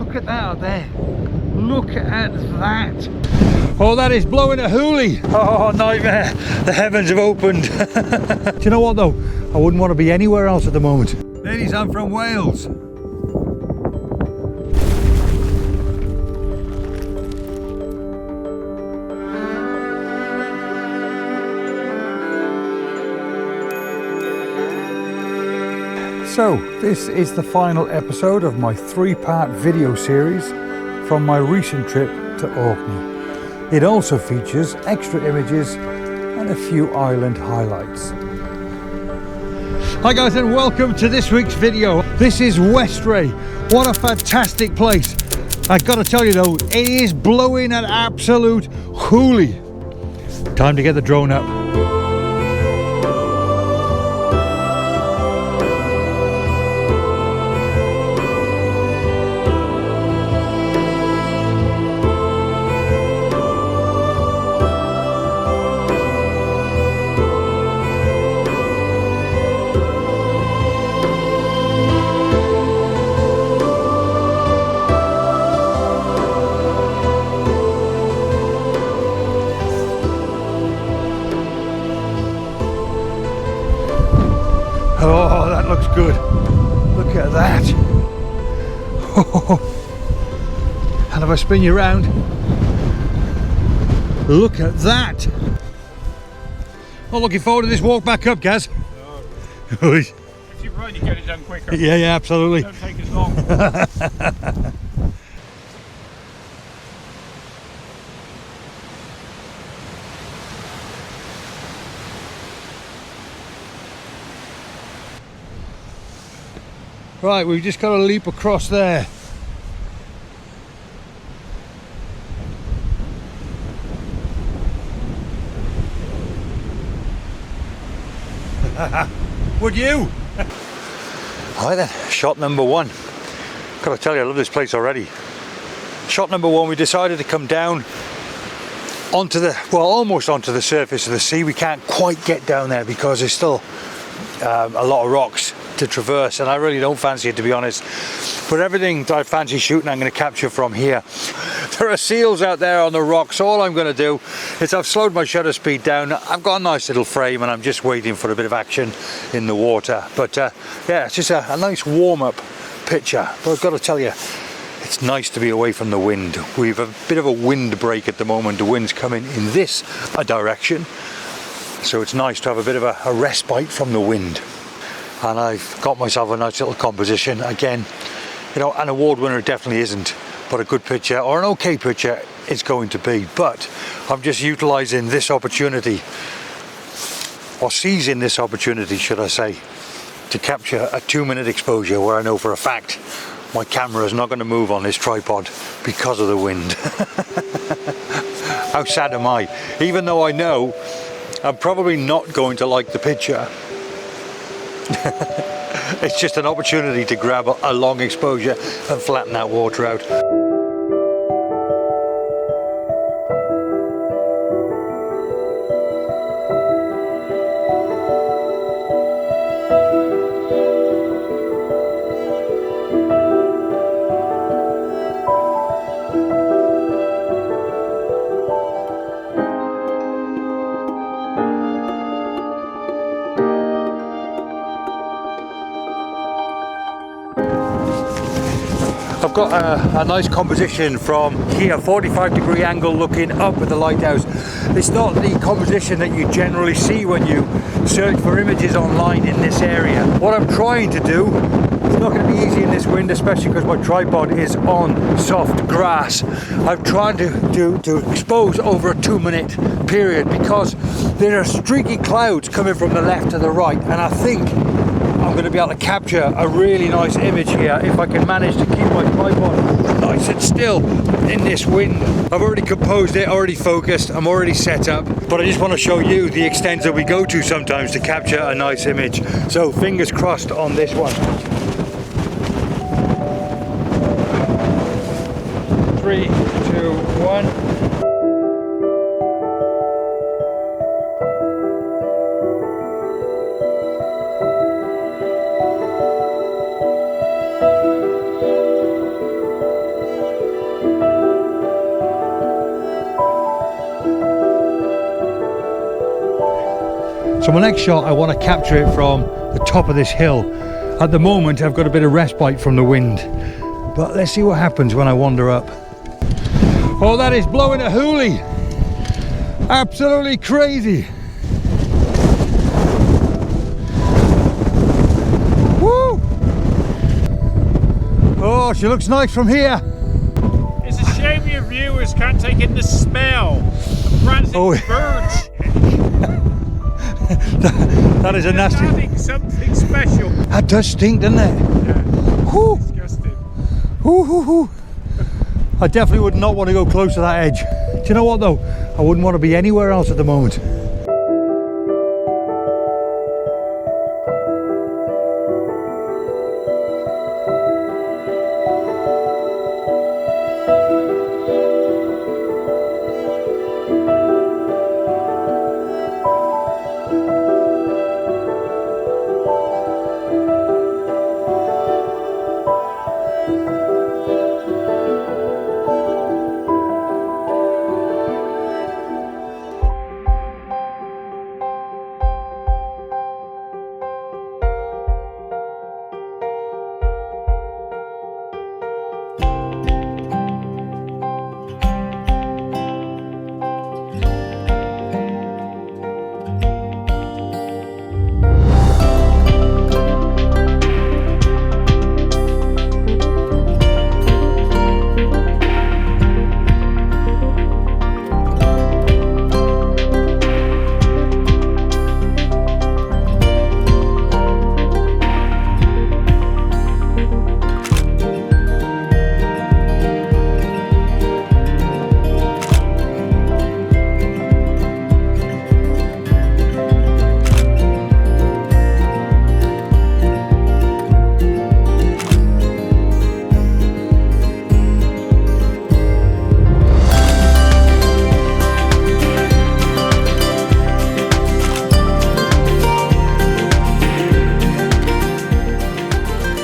look at that out there. Look at that. Oh, that is blowing a hoolie. Oh, nightmare. The heavens have opened. Do you know what though? I wouldn't want to be anywhere else at the moment. Ladies, I'm from Wales. So, this is the final episode of my 3-part video series from my recent trip to Orkney. It also features extra images and a few island highlights. Hi guys, and welcome to this week's video. This is Westray. What a fantastic place. I gotta tell you though, it is blowing an absolute hoolie. Time to get the drone up. Oh, that looks good. Look at that. And if I spin you around, look at that. I'm looking forward to this walk back up, Gaz. No. If you run, you get it done quicker. Yeah, absolutely. Don't take as long. Right, we've just got to leap across there. Would you? Right then, shot number one. Gotta tell you, I love this place already. Shot number one, we decided to come down onto the, well, almost onto the surface of the sea. We can't quite get down there because there's still a lot of rocks to traverse, and I really don't fancy it, to be honest. But everything that I fancy shooting, I'm going to capture from here. There are seals out there on the rocks. All I'm going to do is I've slowed my shutter speed down. I've got a nice little frame and I'm just waiting for a bit of action in the water. But yeah, it's just a nice warm-up picture. But I've got to tell you, it's nice to be away from the wind. We've a bit of a wind break at the moment. The wind's coming in this direction, so it's nice to have a bit of a respite from the wind. And I've got myself a nice little composition. Again, you know, an award winner it definitely isn't, but a good picture, or an okay picture, it's going to be. But I'm just utilizing this opportunity, or seizing this opportunity, should I say, to capture a 2-minute exposure where I know for a fact my camera is not going to move on this tripod because of the wind. How sad am I? Even though I know I'm probably not going to like the picture. It's just an opportunity to grab a long exposure and flatten that water out. I've got a nice composition from here, 45-degree angle looking up at the lighthouse. It's not the composition that you generally see when you search for images online in this area. What I'm trying to do, it's not going to be easy in this wind, especially because my tripod is on soft grass. I've tried to expose over a 2-minute period because there are streaky clouds coming from the left to the right, and I think I'm going to be able to capture a really nice image here if I can manage to keep my tripod nice and still in this wind. I've already composed it, already focused, I'm already set up, but I just want to show you the extent that we go to sometimes to capture a nice image. So fingers crossed on this one. 3, 2, 1. So my next shot, I want to capture it from the top of this hill. At the moment, I've got a bit of respite from the wind, but let's see what happens when I wander up. Oh, that is blowing a hoolie. Absolutely crazy. Woo! Oh, she looks nice from here. It's a shame your viewers can't take in the smell of rancid birds. That is a nasty. Adding something special. That does stink, doesn't it? Yeah. Whew. Disgusting. Whew, whew, whew. I definitely would not want to go close to that edge. Do you know what though? I wouldn't want to be anywhere else at the moment.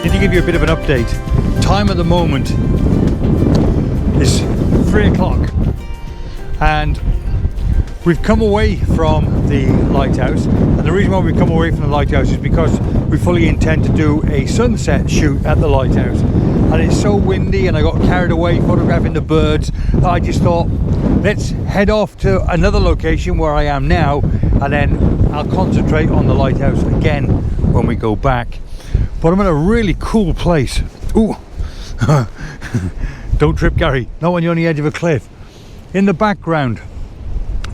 To give you a bit of an update, time at the moment is 3 o'clock and we've come away from the lighthouse, and the reason why we've come away from the lighthouse is because we fully intend to do a sunset shoot at the lighthouse, and it's so windy and I got carried away photographing the birds that I just thought let's head off to another location where I am now, and then I'll concentrate on the lighthouse again when we go back. But I'm in a really cool place. Ooh, don't trip, Gary, not when you're on the edge of a cliff. In the background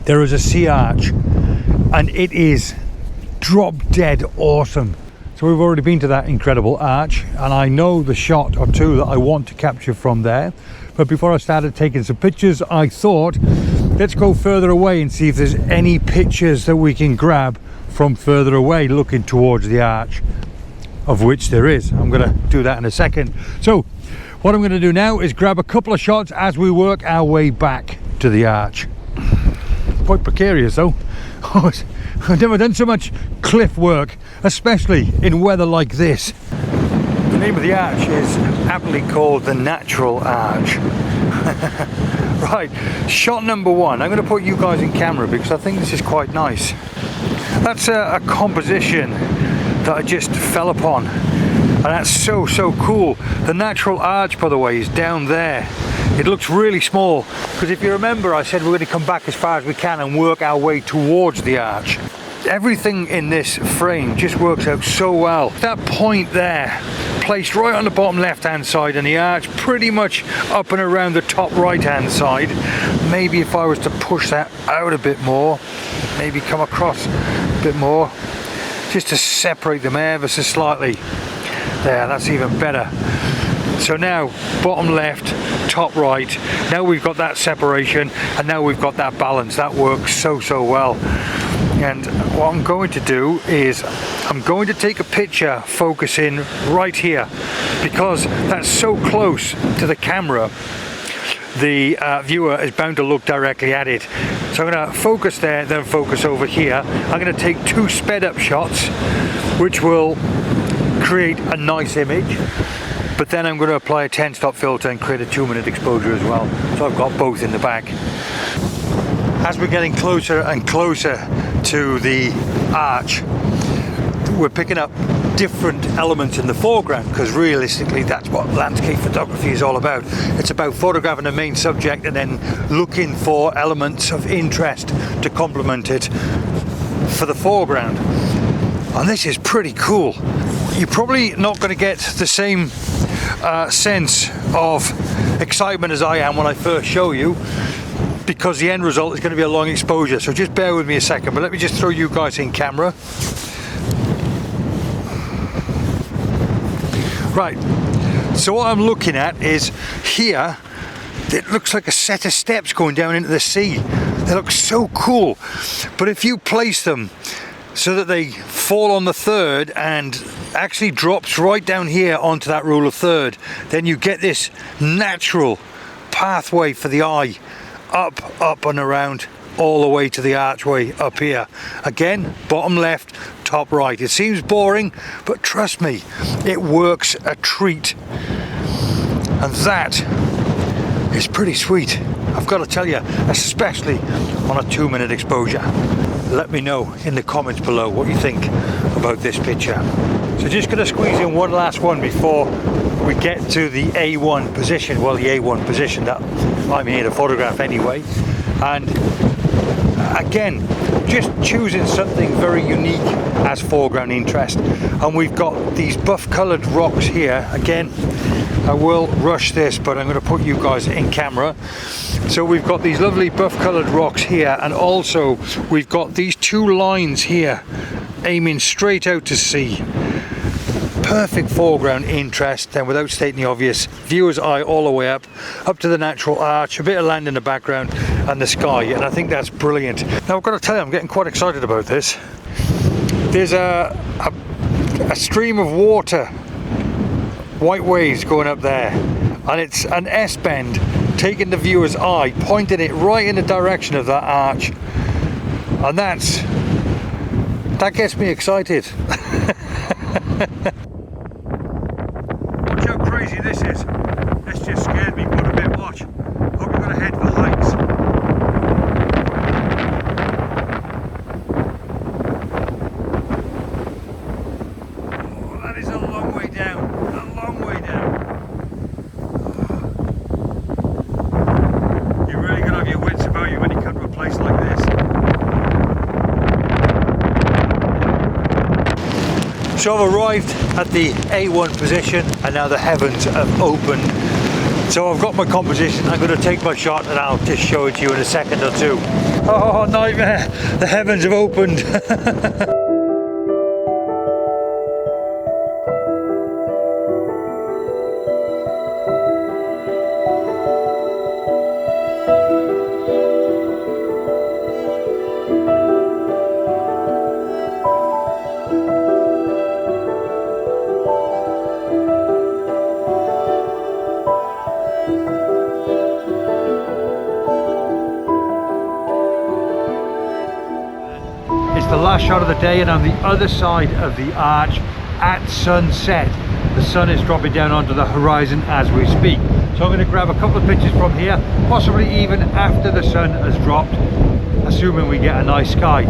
there is a sea arch and it is drop dead awesome. So we've already been to that incredible arch and I know the shot or two that I want to capture from there. But before I started taking some pictures, I thought let's go further away and see if there's any pictures that we can grab from further away looking towards the arch, of which there is. I'm going to do that in a second. So what I'm going to do now is grab a couple of shots as we work our way back to the arch. Quite precarious though. I've never done so much cliff work, especially in weather like this. The name of the arch is aptly called the Natural Arch. Right, shot number one. I'm going to put you guys in camera because I think this is quite nice. That's a composition that I just fell upon, and that's so cool. The Natural Arch, by the way, is down there. It looks really small because if you remember I said we're going to come back as far as we can and work our way towards the arch. Everything in this frame just works out so well. That point there placed right on the bottom left hand side, and the arch pretty much up and around the top right hand side. Maybe if I was to push that out a bit more, maybe come across a bit more, just to separate them ever so slightly. There, that's even better. So now bottom left, top right, now we've got that separation and now we've got that balance. That works so well. And what I'm going to do is I'm going to take a picture focusing right here, because that's so close to the camera the viewer is bound to look directly at it. So I'm going to focus there, then focus over here. I'm going to take 2 sped up shots which will create a nice image, but then I'm going to apply a 10-stop filter and create a 2-minute exposure as well. So I've got both in the back. As we're getting closer and closer to the arch, we're picking up different elements in the foreground, because realistically that's what landscape photography is all about. It's about photographing the main subject and then looking for elements of interest to complement it for the foreground. And this is pretty cool. You're probably not going to get the same sense of excitement as I am when I first show you, because the end result is going to be a long exposure, so just bear with me a second. But let me just throw you guys in camera. Right, so what I'm looking at is here, it looks like a set of steps going down into the sea. They look so cool, but if you place them so that they fall on the third and actually drops right down here onto that rule of third, then you get this natural pathway for the eye, up and around, all the way to the archway up here. Again, bottom left, top right. It seems boring, but trust me, it works a treat. And that is pretty sweet, I've got to tell you, especially on a 2-minute exposure. Let me know in the comments below what you think about this picture. So just going to squeeze in one last one before we get to the A1 position. Well, the A1 position that I'm here to photograph anyway. And again, just choosing something very unique as foreground interest. And we've got these buff coloured rocks here. Again, I will rush this, but I'm going to put you guys in camera. So we've got these lovely buff coloured rocks here, and also we've got these 2 lines here aiming straight out to sea. Perfect foreground interest, and without stating the obvious, viewer's eye all the way up to the natural arch, a bit of land in the background and the sky, and I think that's brilliant. Now I've got to tell you, I'm getting quite excited about this. There's a stream of water, white waves going up there, and it's an S-bend taking the viewer's eye, pointing it right in the direction of that arch, and that gets me excited. Watch how crazy this is. This just scared me quite a bit. Watch. Hope you're going to head for heights. Oh, that is a long way down. A long way down. You really got to have your wits about you when you come to a place like this. So I've arrived at the A1 position, and now the heavens have opened. So I've got my composition, I'm going to take my shot and I'll just show it to you in a second or two. Oh, nightmare! The heavens have opened! The last shot of the day, and on the other side of the arch at sunset. The sun is dropping down onto the horizon as we speak. So I'm going to grab a couple of pictures from here, possibly even after the sun has dropped, assuming we get a nice sky.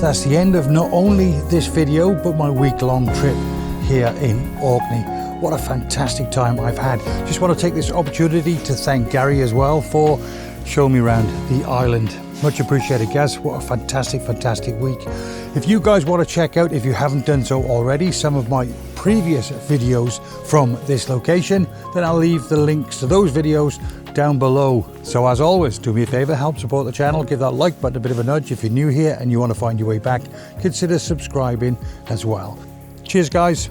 that's the end of not only this video, but my week-long trip here in Orkney. What a fantastic time I've had. Just want to take this opportunity to thank Gary as well for showing me around the island. Much appreciated, Gaz. What a fantastic week. If you guys want to check out, if you haven't done so already, some of my previous videos from this location, then I'll leave the links to those videos down below. So as always, do me a favor, help support the channel, give that like button a bit of a nudge. If you're new here and you want to find your way back, consider subscribing as well. Cheers, guys.